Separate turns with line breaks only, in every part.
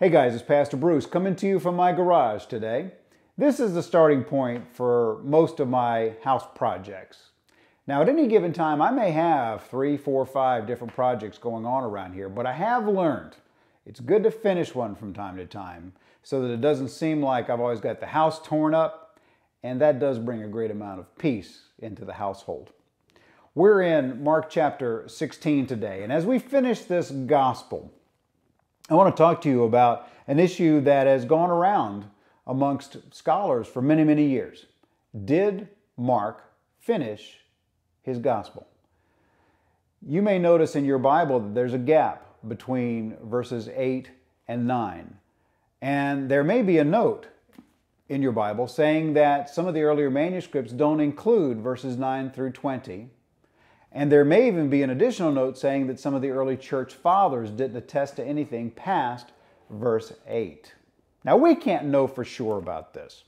Hey guys, it's Pastor Bruce coming to you from my garage today. This is the starting point for most of my house projects. Now, at any given time, I may have 3, 4, 5 different projects going on around here, but I have learned it's good to finish one from time to time so that it doesn't seem like I've always got the house torn up, and that does bring a great amount of peace into the household. We're in Mark chapter 16 today, and as we finish this gospel, I want to talk to you about an issue that has gone around amongst scholars for many, many years. Did Mark finish his gospel? You may notice in your Bible that there's a gap between verses 8 and 9. And there may be a note in your Bible saying that some of the earlier manuscripts don't include verses 9 through 20. And there may even be an additional note saying that some of the early church fathers didn't attest to anything past verse 8. Now, we can't know for sure about this.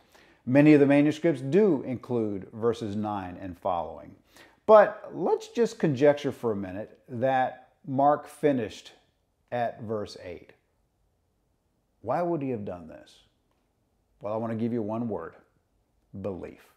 Many of the manuscripts do include verses 9 and following. But let's just conjecture for a minute that Mark finished at verse 8. Why would he have done this? Well, I want to give you one word: belief.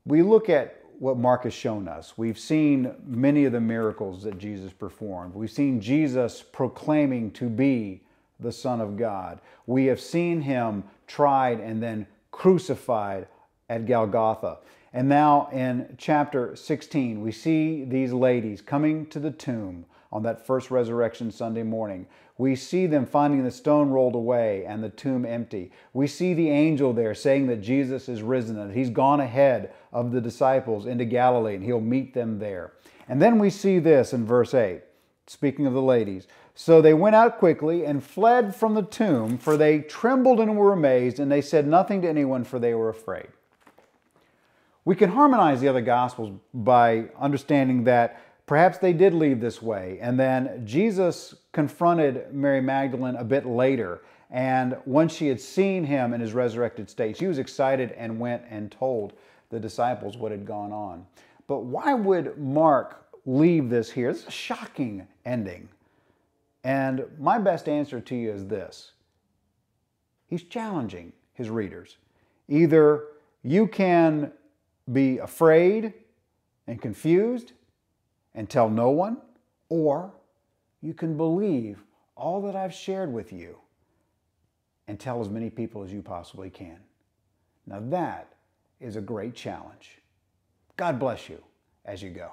We look at what Mark has shown us. We've seen many of the miracles that Jesus performed. We've seen Jesus proclaiming to be the Son of God. We have seen him tried and then crucified at Golgotha. And now in chapter 16, we see these ladies coming to the tomb on that first resurrection Sunday morning. We see them finding the stone rolled away and the tomb empty. We see the angel there saying that Jesus is risen and he's gone ahead of the disciples into Galilee and he'll meet them there. And then we see this in verse 8, speaking of the ladies. So they went out quickly and fled from the tomb, for they trembled and were amazed, and they said nothing to anyone, for they were afraid. We can harmonize the other Gospels by understanding that perhaps they did leave this way, and then Jesus confronted Mary Magdalene a bit later, and once she had seen him in his resurrected state, she was excited and went and told the disciples what had gone on. But why would Mark leave this here? This is a shocking ending. And my best answer to you is this: he's challenging his readers. Either you can be afraid and confused and tell no one, or you can believe all that I've shared with you and tell as many people as you possibly can. Now that is a great challenge. God bless you as you go.